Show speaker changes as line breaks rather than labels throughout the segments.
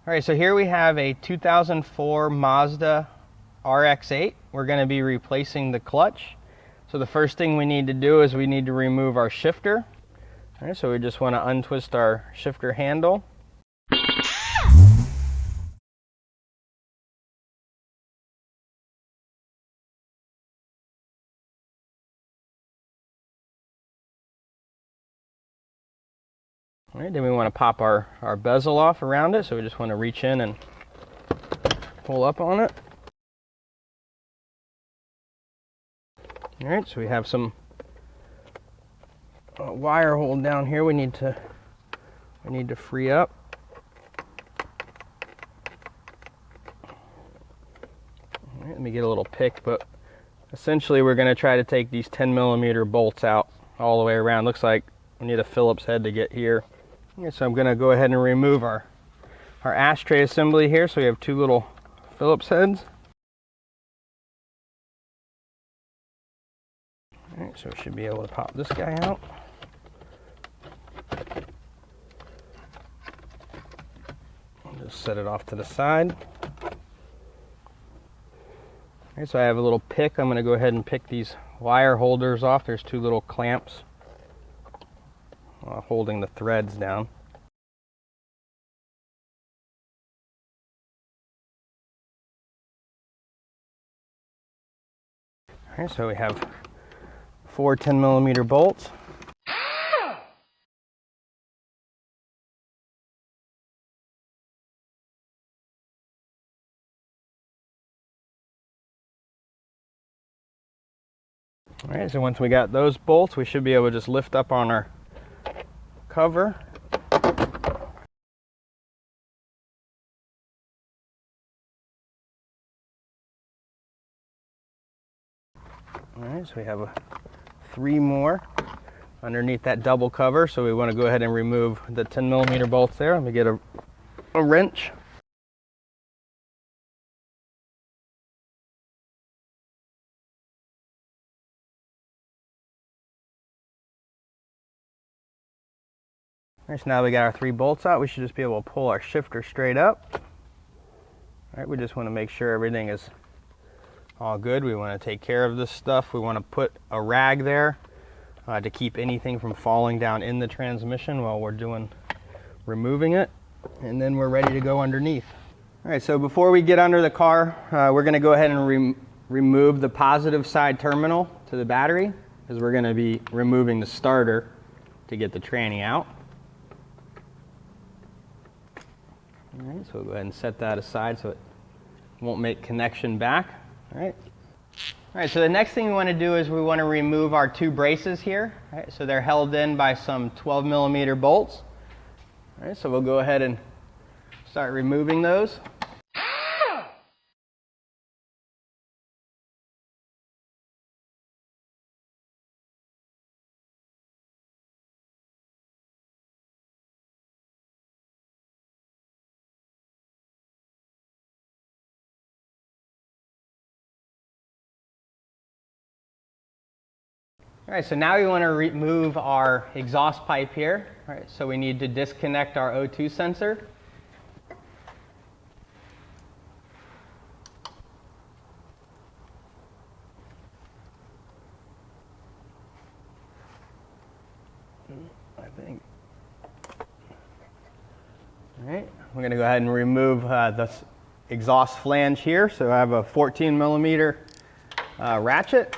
All right, so here we have a 2004 Mazda RX8. We're going to be replacing the clutch. So the first thing we need to do is we need to remove our shifter. All right, so we just want to untwist our shifter handle. All right, then we want to pop our bezel off around it, so we just want to reach in and pull up on it. All right, so we have some wire hold down here we need to free up. All right, let me get a little pick, but essentially we're going to try to take these 10mm bolts out all the way around. Looks like we need a Phillips head to get here. Okay, so I'm going to go ahead and remove our ashtray assembly here. So we have two little Phillips heads. All right, so we should be able to pop this guy out. I'll just set it off to the side. All right, so I have a little pick. I'm going to go ahead and pick these wire holders off. There's two little clamps holding the threads down. All right, so we have 4 10mm bolts. All right, so once we got those bolts, we should be able to just lift up on our cover. All right, so we have 3 more underneath that double cover, so we want to go ahead and remove the 10mm bolts there. Let me get a wrench. All right, so now we got our 3 bolts out. We should just be able to pull our shifter straight up. All right, we just want to make sure everything is all good. We want to take care of this stuff. We want to put a rag there to keep anything from falling down in the transmission while we're removing it. And then we're ready to go underneath. All right, so before we get under the car, we're going to go ahead and remove the positive side terminal to the battery, because we're going to be removing the starter to get the tranny out. All right, so we'll go ahead and set that aside so it won't make connection back. All right, so the next thing we want to do is we want to remove our 2 braces here. All right, so they're held in by some 12mm bolts. All right, so we'll go ahead and start removing those. All right, so now we want to remove our exhaust pipe here. All right, so we need to disconnect our O2 sensor. I think. All right, we're going to go ahead and remove the exhaust flange here. So I have a 14mm ratchet.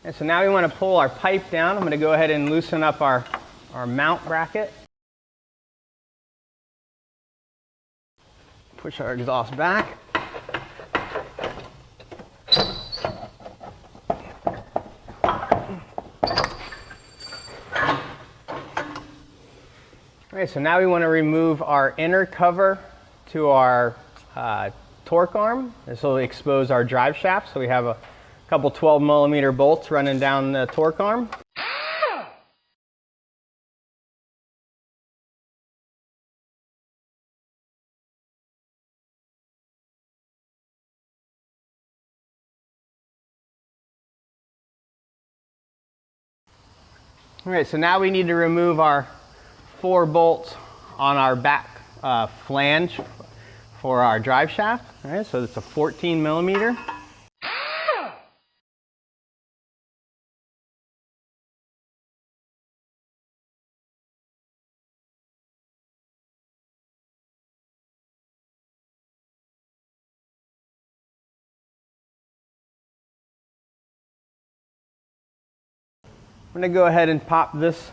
And so now we want to pull our pipe down. I'm going to go ahead and loosen up our mount bracket. Push our exhaust back. All right, so now we want to remove our inner cover to our torque arm. This will expose our drive shaft. So we have a couple 12mm bolts running down the torque arm. All right, so now we need to remove our 4 bolts on our back flange for our drive shaft. All right, so it's a 14mm. I'm going to go ahead and pop this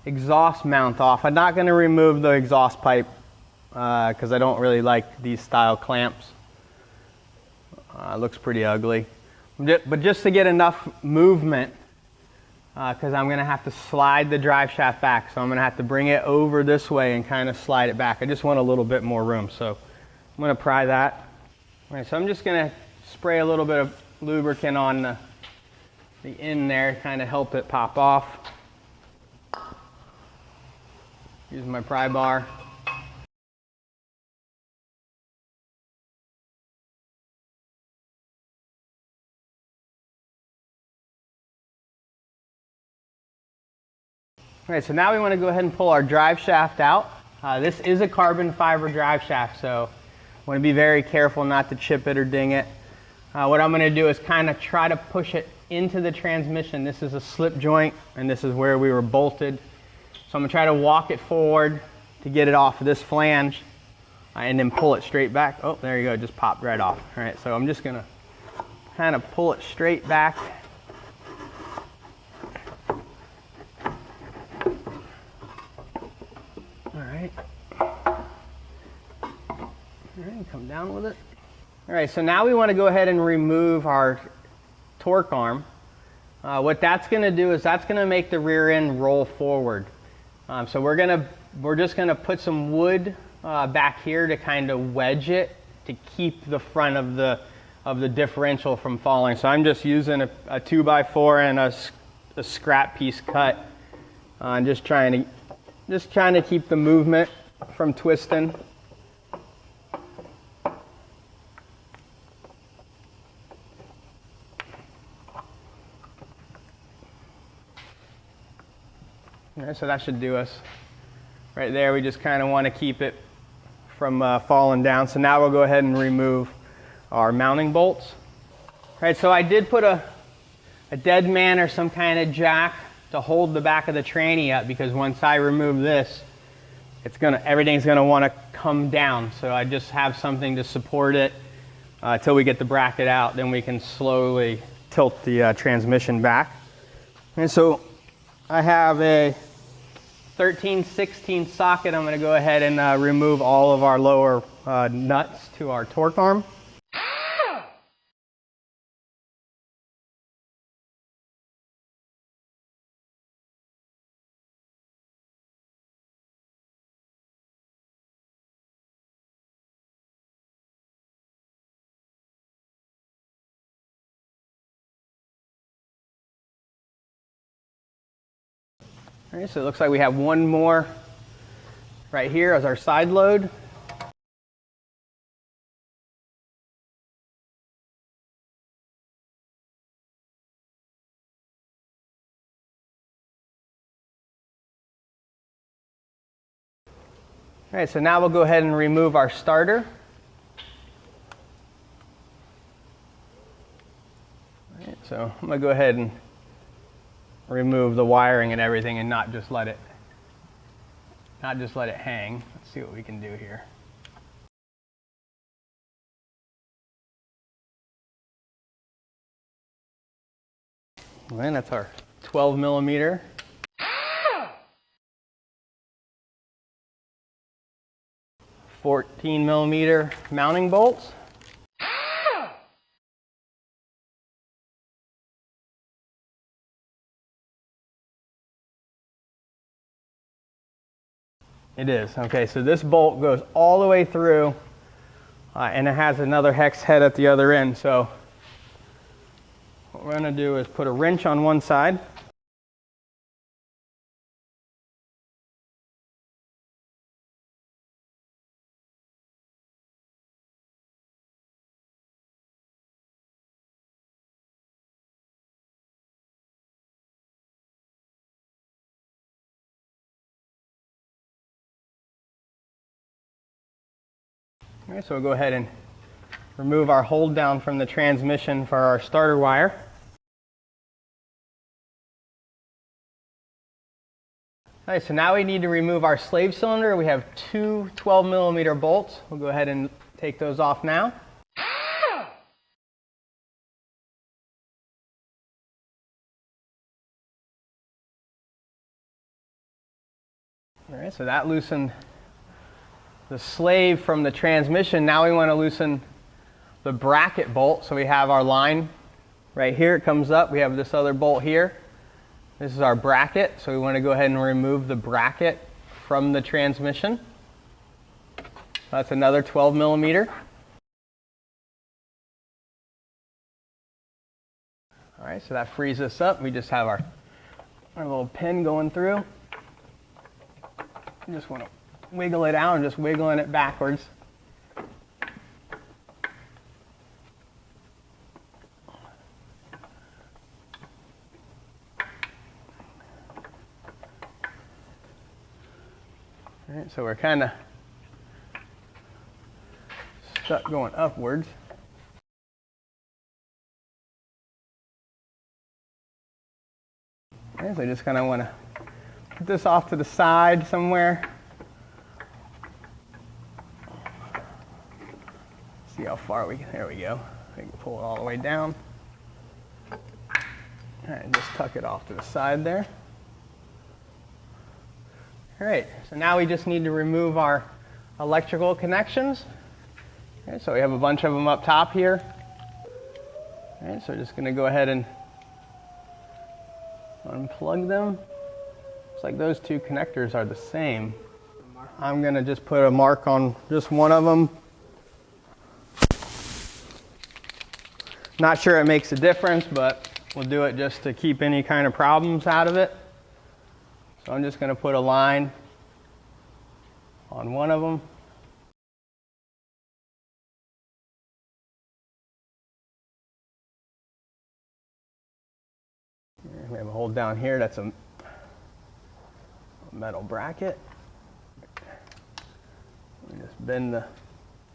exhaust mount off. I'm not going to remove the exhaust pipe because I don't really like these style clamps. It looks pretty ugly. But just to get enough movement, because I'm going to have to slide the drive shaft back. So I'm going to have to bring it over this way and kind of slide it back. I just want a little bit more room. So I'm going to pry that. All right, so I'm just going to spray a little bit of lubricant on the end there, kind of help it pop off. Using my pry bar. All right, so now we want to go ahead and pull our drive shaft out. This is a carbon fiber drive shaft, so I want to be very careful not to chip it or ding it. What I'm going to do is kind of try to push it into the transmission. This is a slip joint, and this is where we were bolted. So I'm going to try to walk it forward to get it off of this flange, and then pull it straight back. Oh, there you go, it just popped right off. All right, so I'm just going to kind of pull it straight back. Alright, come down with it. Alright, so now we want to go ahead and remove our torque arm. What that's going to do is that's going to make the rear end roll forward. So we're just going to put some wood back here to kind of wedge it to keep the front of the differential from falling. So I'm just using a 2x4 and a scrap piece cut. I'm just trying to keep the movement from twisting. Okay, so that should do us. Right there, we just kind of want to keep it from falling down. So now we'll go ahead and remove our mounting bolts. All right, so I did put a dead man or some kind of jack to hold the back of the tranny up, because once I remove this, everything's gonna want to come down. So I just have something to support it until we get the bracket out. Then we can slowly tilt the transmission back. And so I have a 13/16 socket. I'm going to go ahead and remove all of our lower nuts to our torque arm. All right, so it looks like we have one more right here as our side load. All right, so now we'll go ahead and remove our starter. All right, so I'm going to go ahead and remove the wiring and everything and not just let it hang. Let's see what we can do here. And that's our 12mm. 14mm mounting bolts. It is. Okay, so this bolt goes all the way through, and it has another hex head at the other end. So what we're going to do is put a wrench on one side. Okay, so we'll go ahead and remove our hold down from the transmission for our starter wire. Alright, so now we need to remove our slave cylinder. We have two 12mm bolts. We'll go ahead and take those off now. Alright, so that loosened the slave from the transmission. Now we want to loosen the bracket bolt. So we have our line right here. It comes up. We have this other bolt here. This is our bracket. So we want to go ahead and remove the bracket from the transmission. That's another 12mm. All right, so that frees us up. We just have our little pin going through. You just want to wiggle it out and just wiggling it backwards. All right, so we're kind of stuck going upwards. Okay, so I just kind of want to put this off to the side somewhere. See how far we can, there we go. We can pull it all the way down. All right, just tuck it off to the side there. All right, so now we just need to remove our electrical connections. Okay, so we have a bunch of them up top here. All right, so we're just going to go ahead and unplug them. Looks like those two connectors are the same. I'm going to just put a mark on just one of them. Not sure it makes a difference, but we'll do it just to keep any kind of problems out of it. So I'm just going to put a line on one of them. We have a hole down here. That's a metal bracket. We just bend the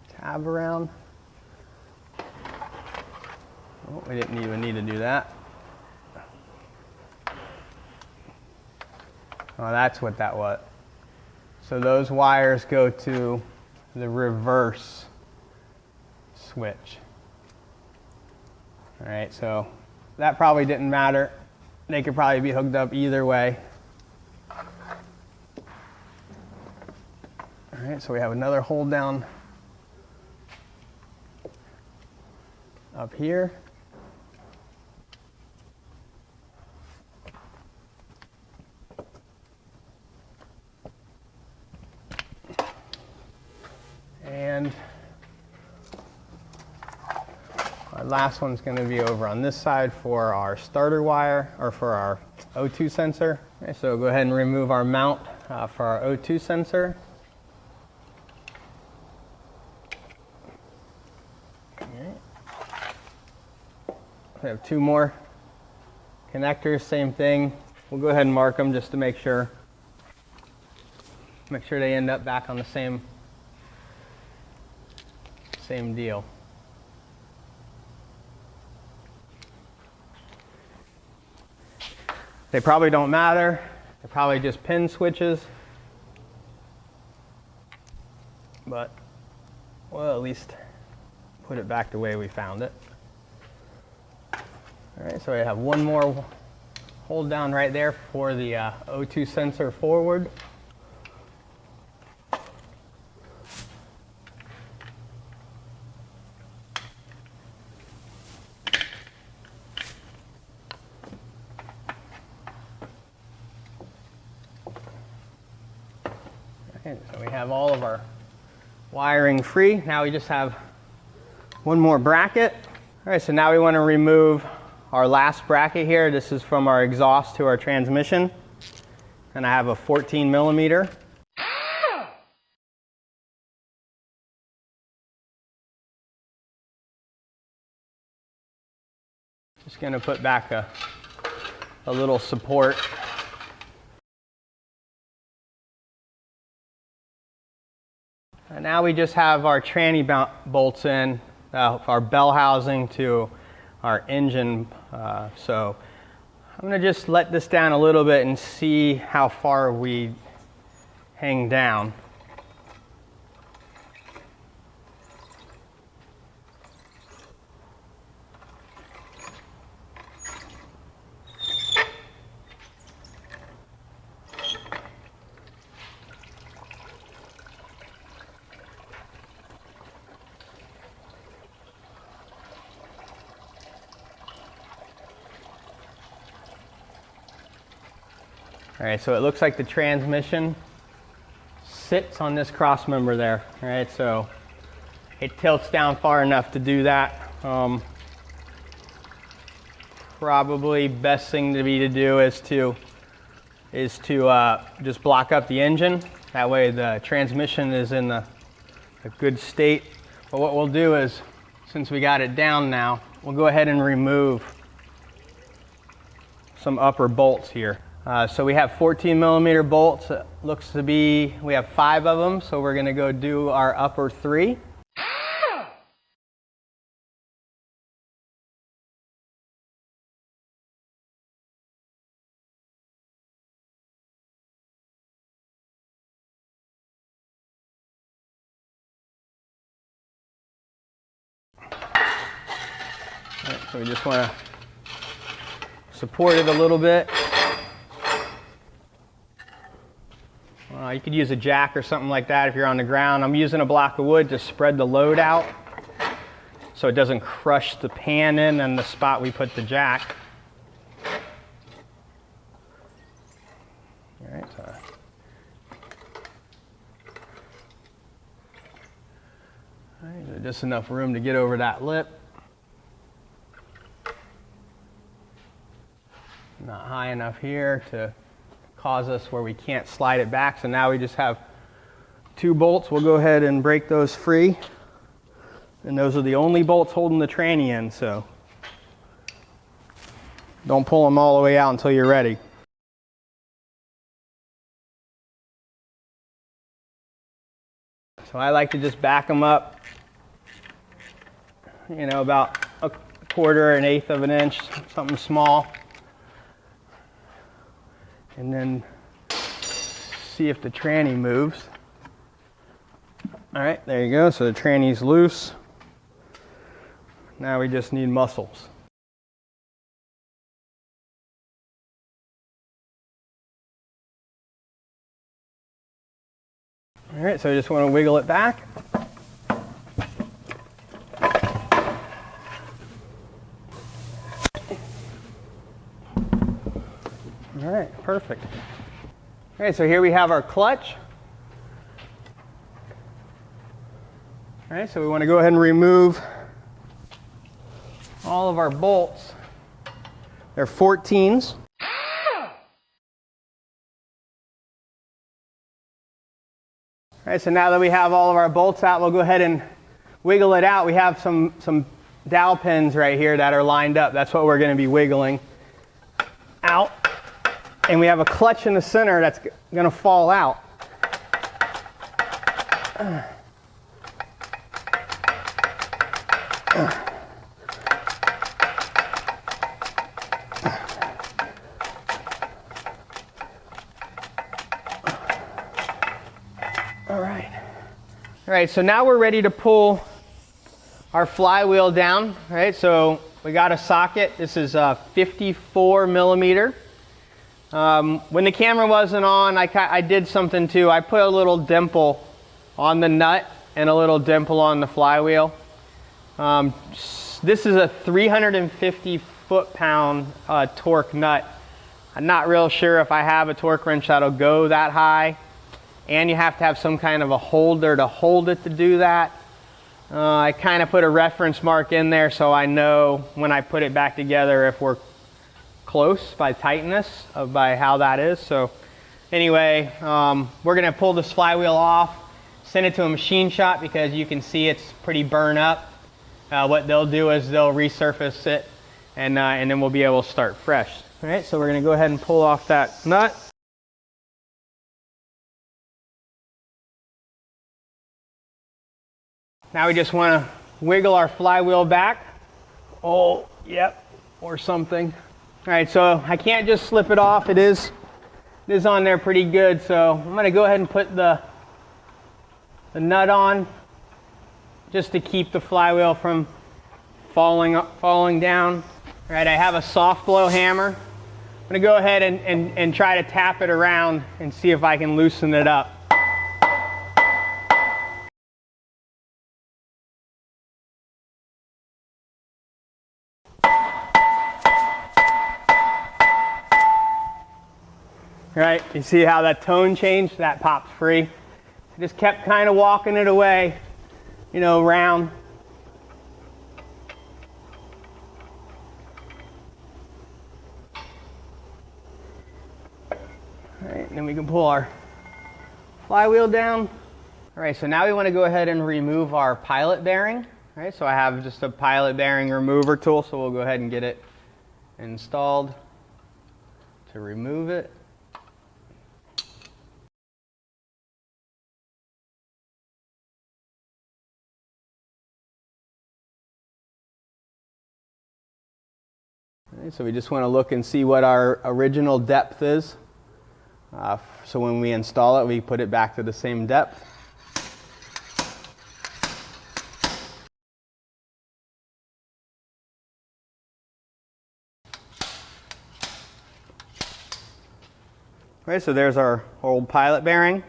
tab around. Oh, we didn't even need to do that. Oh, that's what that was. So those wires go to the reverse switch. All right, so that probably didn't matter. They could probably be hooked up either way. All right, so we have another hole down up here. And our last one's going to be over on this side for our starter wire, or for our O2 sensor. Okay, so go ahead and remove our mount for our O2 sensor. Okay. We have two more connectors, same thing. We'll go ahead and mark them just to make sure they end up back on the same deal. They probably don't matter. They're probably just pin switches. But we'll at least put it back the way we found it. All right, so we have one more hold down right there for the O2 sensor forward. Okay, so we have all of our wiring free. Now we just have one more bracket. All right, so now we want to remove our last bracket here. This is from our exhaust to our transmission. And I have a 14 millimeter. Just going to put back a little support. And now we just have our tranny bolts in, our bell housing to our engine. So I'm going to just let this down a little bit and see how far we hang down. All right, so it looks like the transmission sits on this cross member there. All right, so it tilts down far enough to do that. Probably best thing to do is to just block up the engine. That way the transmission is in a good state. But what we'll do is, since we got it down now, we'll go ahead and remove some upper bolts here. So we have 14 millimeter bolts. It looks to be, we have 5 of them, so we're going to go do our upper 3. Right, so we just want to support it a little bit. You could use a jack or something like that if you're on the ground. I'm using a block of wood to spread the load out so it doesn't crush the pan in and the spot we put the jack. All right, so just enough room to get over that lip. Not high enough here to cause us where we can't slide it back. So now we just have 2 bolts. We'll go ahead and break those free. And those are the only bolts holding the tranny in, so don't pull them all the way out until you're ready. So I like to just back them up, you know, about a quarter, an eighth of an inch, something small. And then see if the tranny moves. All right, there you go. So the tranny's loose. Now we just need muscles. All right, so I just want to wiggle it back. All right, perfect. All right, so here we have our clutch. All right, so we want to go ahead and remove all of our bolts. They're 14s. All right, so now that we have all of our bolts out, we'll go ahead and wiggle it out. We have some dowel pins right here that are lined up. That's what we're going to be wiggling out. And we have a clutch in the center that's going to fall out. All right, so now we're ready to pull our flywheel down. All right, so we got a socket. This is a 54 millimeter. When the camera wasn't on, I did something too. I put a little dimple on the nut and a little dimple on the flywheel. This is a 350 foot-pound torque nut. I'm not real sure if I have a torque wrench that'll go that high. and you have to have some kind of a holder to hold it to do that. I kind of put a reference mark in there so I know when I put it back together if we're close by tightness of by how that is. So anyway, we're going to pull this flywheel off, send it to a machine shop because you can see it's pretty burnt up. What they'll do is they'll resurface it, and then we'll be able to start fresh. All right, so we're going to go ahead and pull off that nut. Now we just want to wiggle our flywheel back. Oh, yep, or something. All right, so I can't just slip it off. It is on there pretty good. So I'm going to go ahead and put the nut on just to keep the flywheel from falling down. All right, I have a soft blow hammer. I'm going to go ahead and try to tap it around and see if I can loosen it up. Right, you see how that tone changed? That pops free. I just kept kind of walking it away, you know, round. All right, and then we can pull our flywheel down. All right, so now we want to go ahead and remove our pilot bearing. All right, so I have just a pilot bearing remover tool, so we'll go ahead and get it installed to remove it. So we just want to look and see what our original depth is. So when we install it, we put it back to the same depth. All right, so there's our old pilot bearing.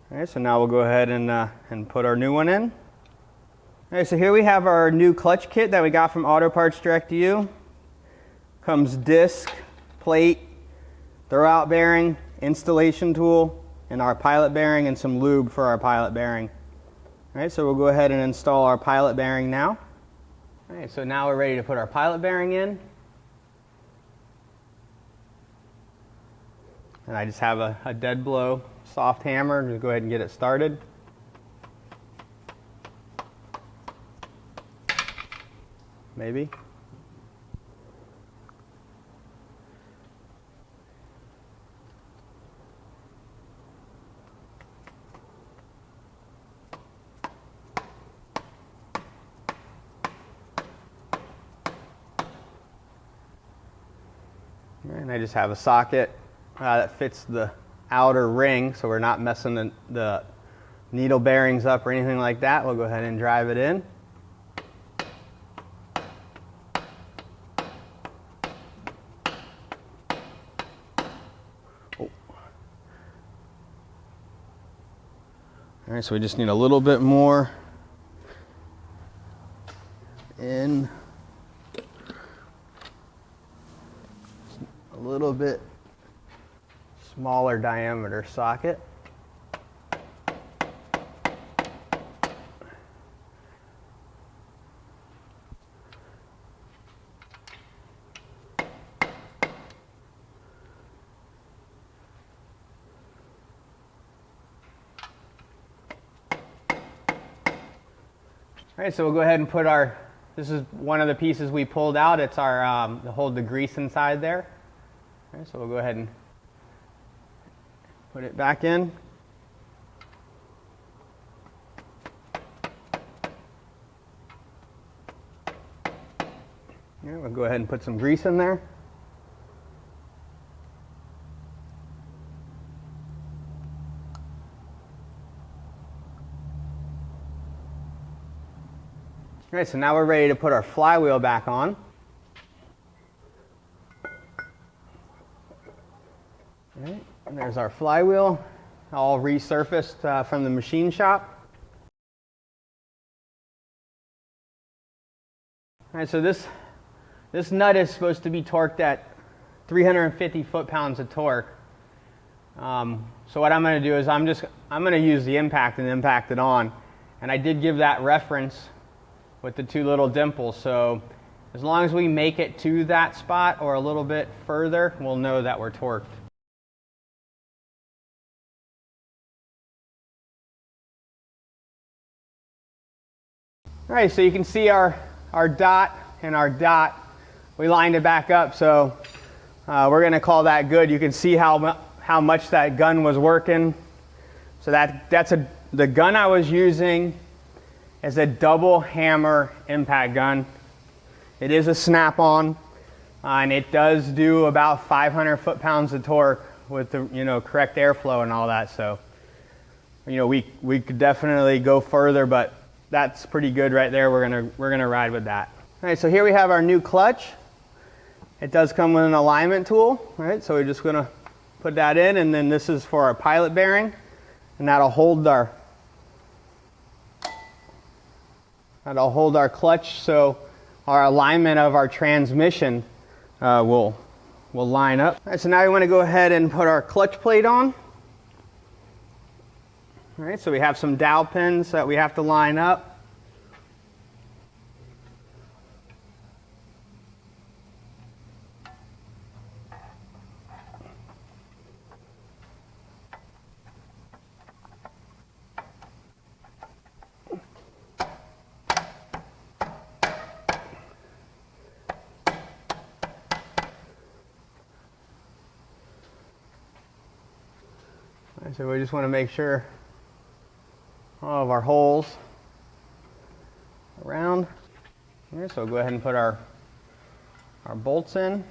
All right, so now we'll go ahead and put our new one in. All right, so here we have our new clutch kit that we got from Auto Parts Direct to You. Comes disc, plate, throwout bearing, installation tool, and our pilot bearing and some lube for our pilot bearing. All right, so we'll go ahead and install our pilot bearing now. All right, so now we're ready to put our pilot bearing in. And I just have a dead blow soft hammer to go ahead and get it started. Maybe. And I just have a socket that fits the outer ring, so we're not messing the needle bearings up or anything like that. We'll go ahead and drive it in. Oh. All right, so we just need a little bit more in. A little bit smaller diameter socket. All right, so we'll go ahead and put our, this is one of the pieces we pulled out. It's our, to hold the grease inside there. All right, so we'll go ahead and put it back in. Yeah, we'll go ahead and put some grease in there. All right, so now we're ready to put our flywheel back on. All right, and there's our flywheel, all resurfaced from the machine shop. All right, so this nut is supposed to be torqued at 350 foot-pounds of torque. So what I'm going to do is I'm going to use the impact and impact it on. And I did give that reference with the two little dimples. So as long as we make it to that spot or a little bit further, we'll know that we're torqued. All right, so you can see our dot and our dot. We lined it back up, so we're going to call that good. You can see how much that gun was working. So the gun I was using is a double hammer impact gun. It is a snap-on, and it does do about 500 foot-pounds of torque with the correct airflow and all that. So we could definitely go further, but that's pretty good right there. We're gonna ride with that. All right, so here we have our new clutch. It does come with an alignment tool, right? So we're just gonna put that in, and then this is for our pilot bearing, and that'll hold our clutch, so our alignment of our transmission will line up. All right, so now we want to go ahead and put our clutch plate on. All right, so we have some dowel pins that we have to line up. So we just want to make sure all of our holes around. Okay, so we'll go ahead and put our bolts in.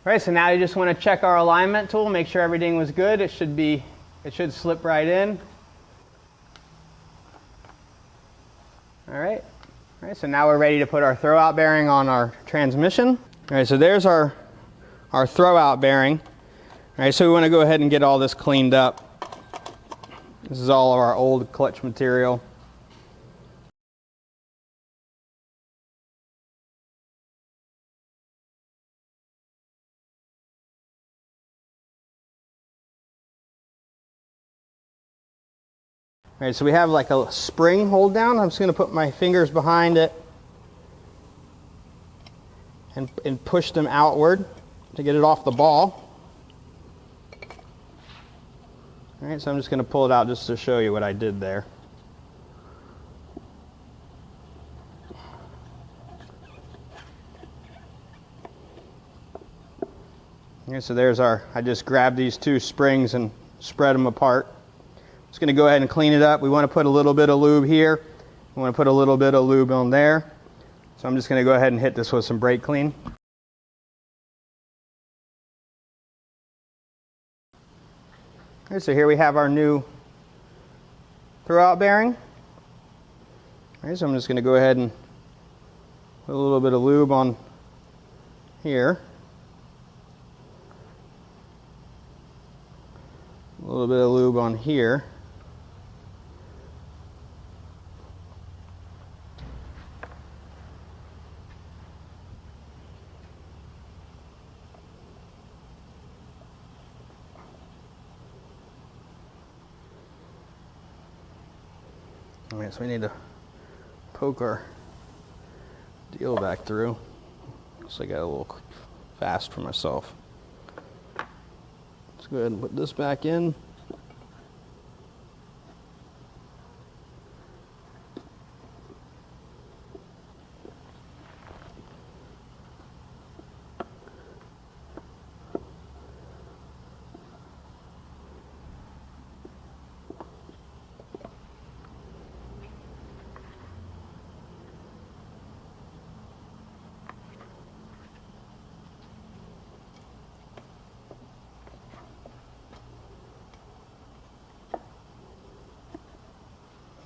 All right, so now you just want to check our alignment tool, make sure everything was good. It should slip right in. All right, so now we're ready to put our throwout bearing on our transmission. All right, so there's our throwout bearing. All right, so we want to go ahead and get all this cleaned up. This is all of our old clutch material. All right, so we have like a spring hold down. I'm just going to put my fingers behind it and push them outward to get it off the ball. All right, so I'm just going to pull it out just to show you what I did there. Okay, so there's I just grabbed these two springs and spread them apart. Just going to go ahead and clean it up. We want to put a little bit of lube here. We want to put a little bit of lube on there. So I'm just going to go ahead and hit this with some brake clean. Okay, so here we have our new throwout bearing. All right, so I'm just going to go ahead and put a little bit of lube on here. A little bit of lube on here. All right, so we need to poke our deal back through. So I got a little fast for myself. Let's go ahead and put this back in.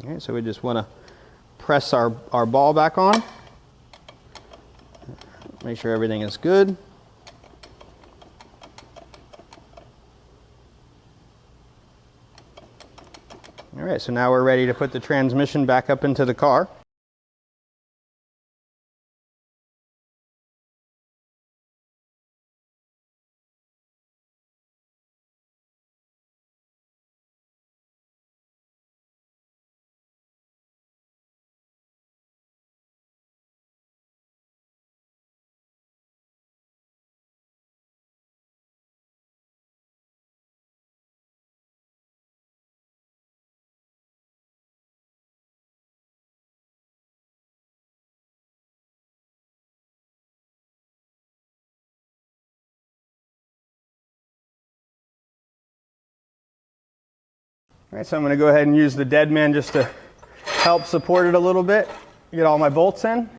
Okay, so we just want to press our ball back on. Make sure everything is good. All right, so now we're ready to put the transmission back up into the car. All right, so I'm going to go ahead and use the dead man just to help support it a little bit. Get all my bolts in.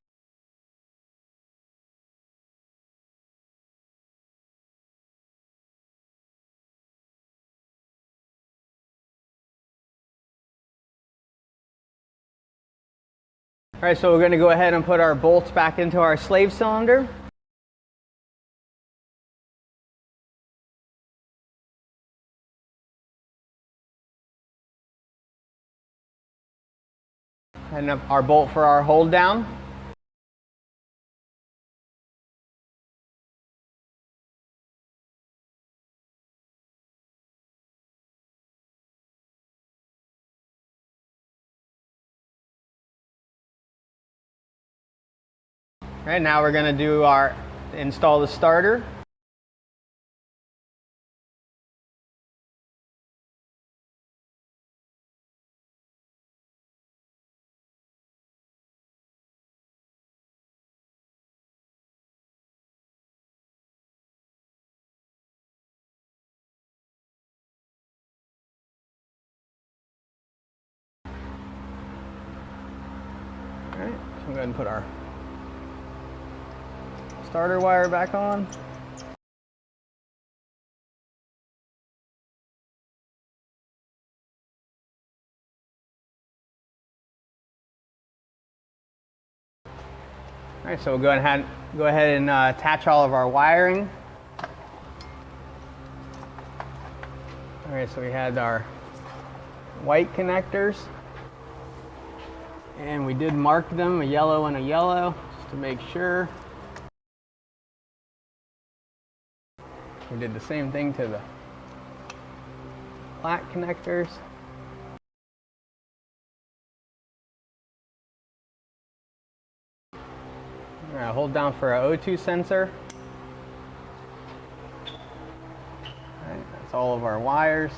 All right, so we're going to go ahead and put our bolts back into our slave cylinder. And our bolt for our hold down. All right, now we're going to do install the starter. All right, so I'm going to put our starter wire back on. All right, so we'll go ahead and attach all of our wiring. All right, so we had our white connectors, and we did mark them, a yellow and a yellow, just to make sure. We did the same thing to the black connectors. All right, hold down for our O2 sensor. All right, that's all of our wires.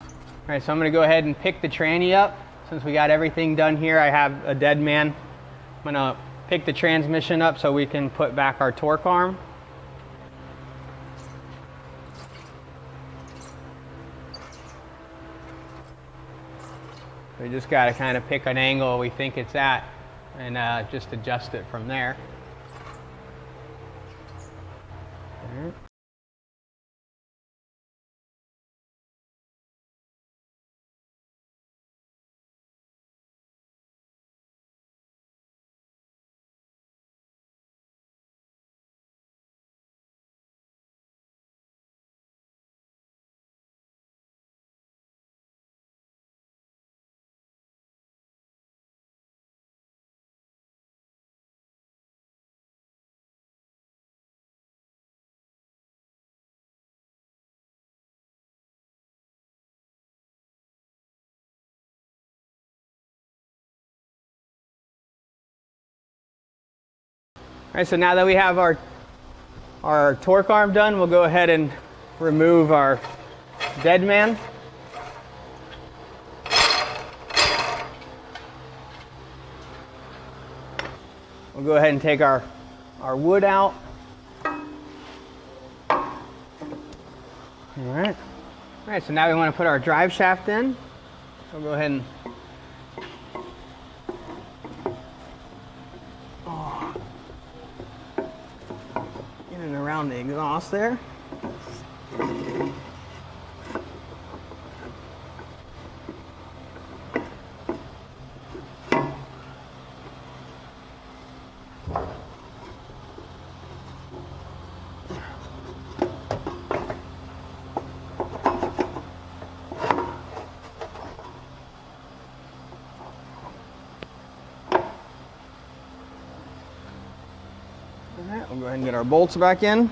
All right, so I'm going to go ahead and pick the tranny up. Since we got everything done here, I have a dead man. I'm going to pick the transmission up so we can put back our torque arm. We just got to kind of pick an angle we think it's at and just adjust it from there. All right. All right, so now that we have our torque arm done, we'll go ahead and remove our dead man. We'll go ahead and take our wood out. All right. All right, so now we want to put our drive shaft in. We'll go ahead and in and around the exhaust there. right, we'll go ahead and get our bolts back in.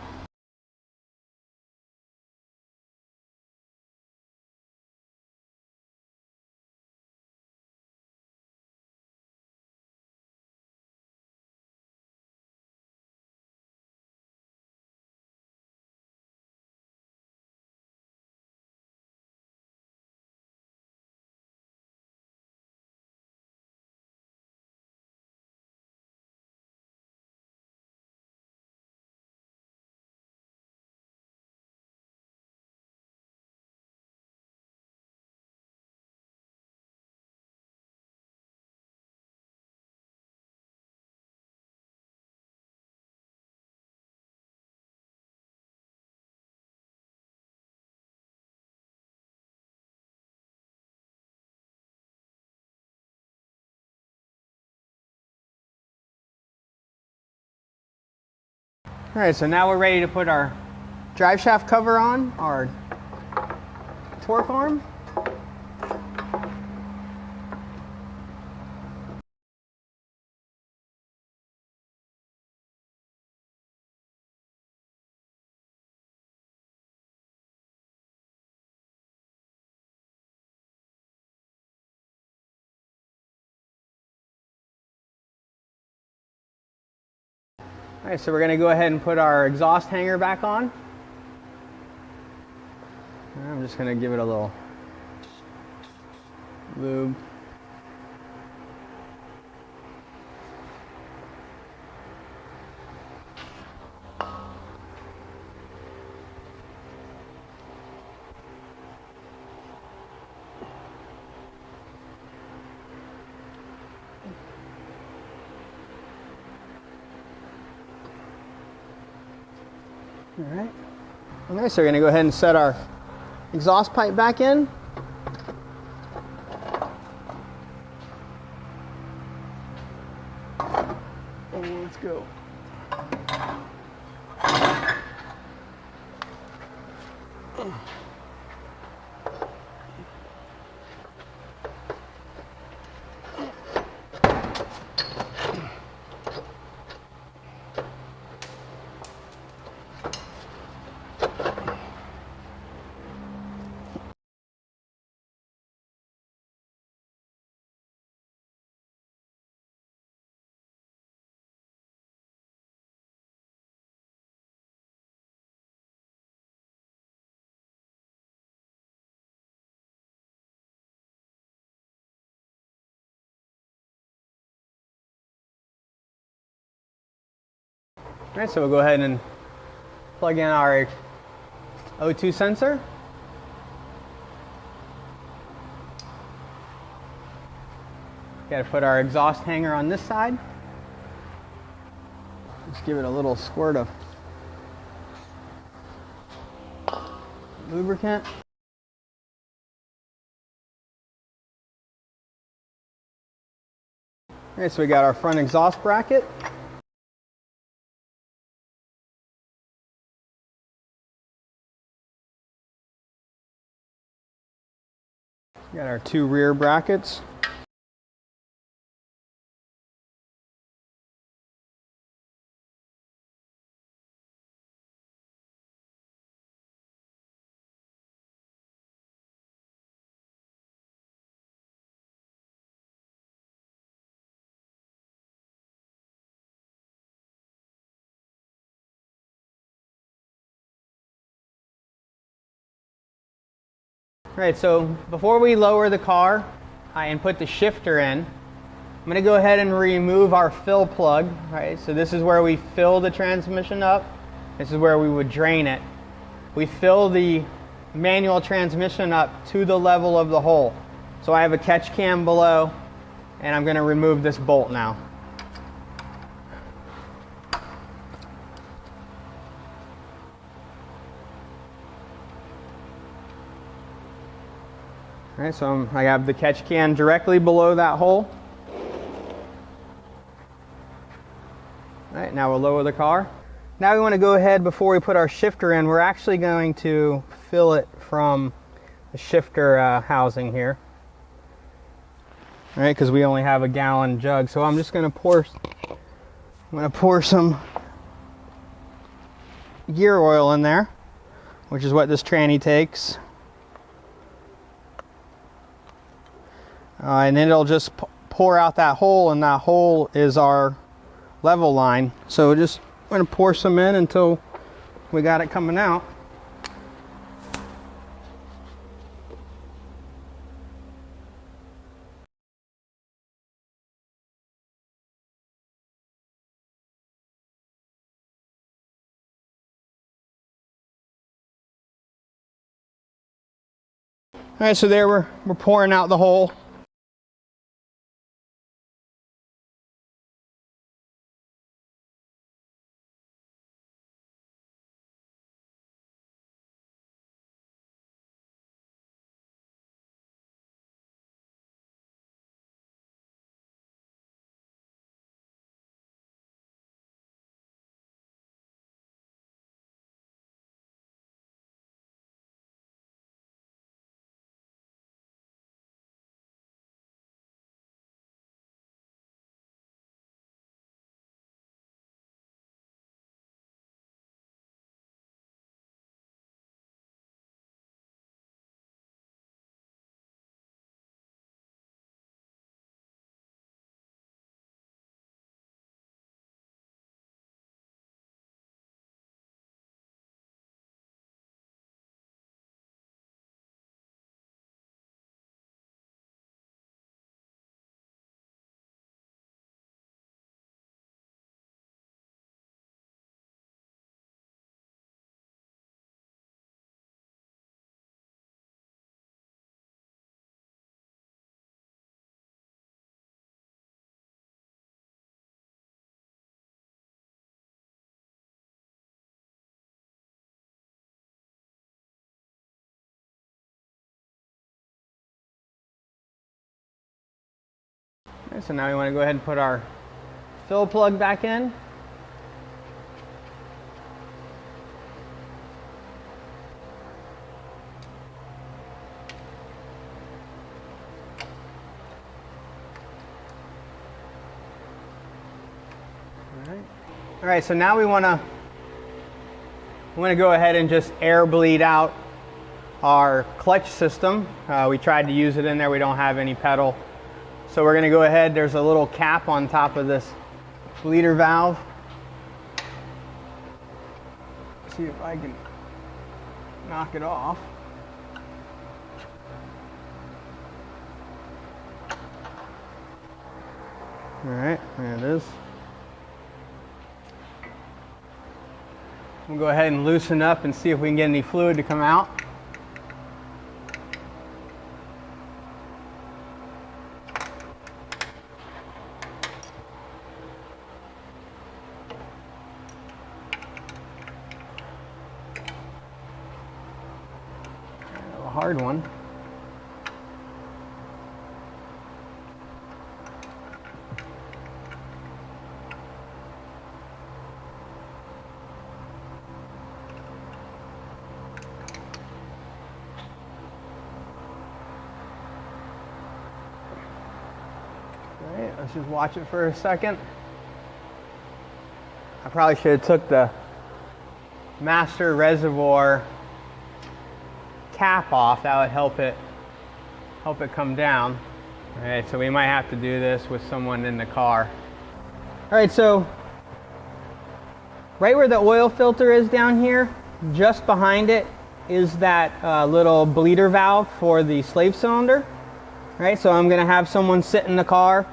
All right, so now we're ready to put our drive shaft cover on, our torque arm. All right, so we're going to go ahead and put our exhaust hanger back on. I'm just going to give it a little lube. All right. Okay, so we're going to go ahead and set our exhaust pipe back in. And let's go. All right, so we'll go ahead and plug in our O2 sensor. Got to put our exhaust hanger on this side. Just give it a little squirt of lubricant. All right, so we got our front exhaust bracket. Got our two rear brackets. Right, so before we lower the car and put the shifter in, I'm going to go ahead and remove our fill plug. Right, so this is where we fill the transmission up. This is where we would drain it. We fill the manual transmission up to the level of the hole. So I have a catch cam below, and I'm going to remove this bolt now. All right, so I have the catch can directly below that hole. All right, now we'll lower the car. Now we want to go ahead, before we put our shifter in, we're actually going to fill it from the shifter housing here. All right, because we only have a gallon jug. So I'm just going to pour some gear oil in there, which is what this tranny takes. And then it'll just pour out that hole, and that hole is our level line. So just going to pour some in until we got it coming out. All right, so there we're pouring out the hole. Okay, so now we want to go ahead and put our fill plug back in. All right, so now we want to go ahead and just air bleed out our clutch system. We tried to use it in there. We don't have any pedal. So we're going to go ahead. There's a little cap on top of this bleeder valve. See if I can knock it off. All right, there it is. We'll go ahead and loosen up and see if we can get any fluid to come out. A hard one. Let's just watch it for a second. I probably should have took the master reservoir cap off. That would help it come down. All right, so we might have to do this with someone in the car. All right, so right where the oil filter is down here, just behind it is that little bleeder valve for the slave cylinder. All right, so I'm gonna have someone sit in the car,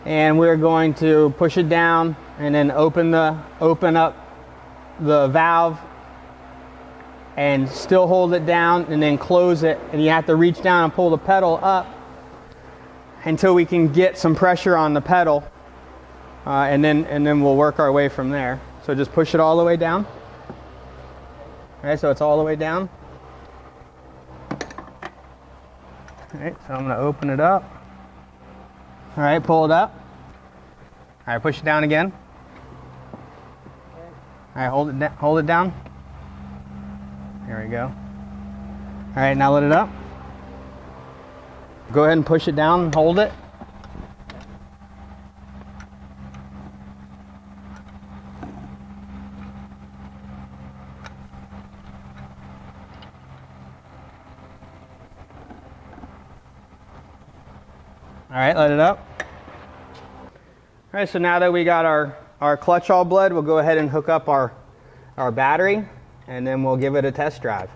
and we're going to push it down and then open up the valve and still hold it down and then close it, and you have to reach down and pull the pedal up until we can get some pressure on the pedal, and then we'll work our way from there. So just push it all the way down. All right, so it's all the way down. All right, so I'm going to open it up. All right, pull it up. All right, push it down again. All right, hold it down. There we go. All right, now let it up. Go ahead and push it down and hold it. All right, let it up. All right, so now that we got our clutch all bled, we'll go ahead and hook up our battery, and then we'll give it a test drive.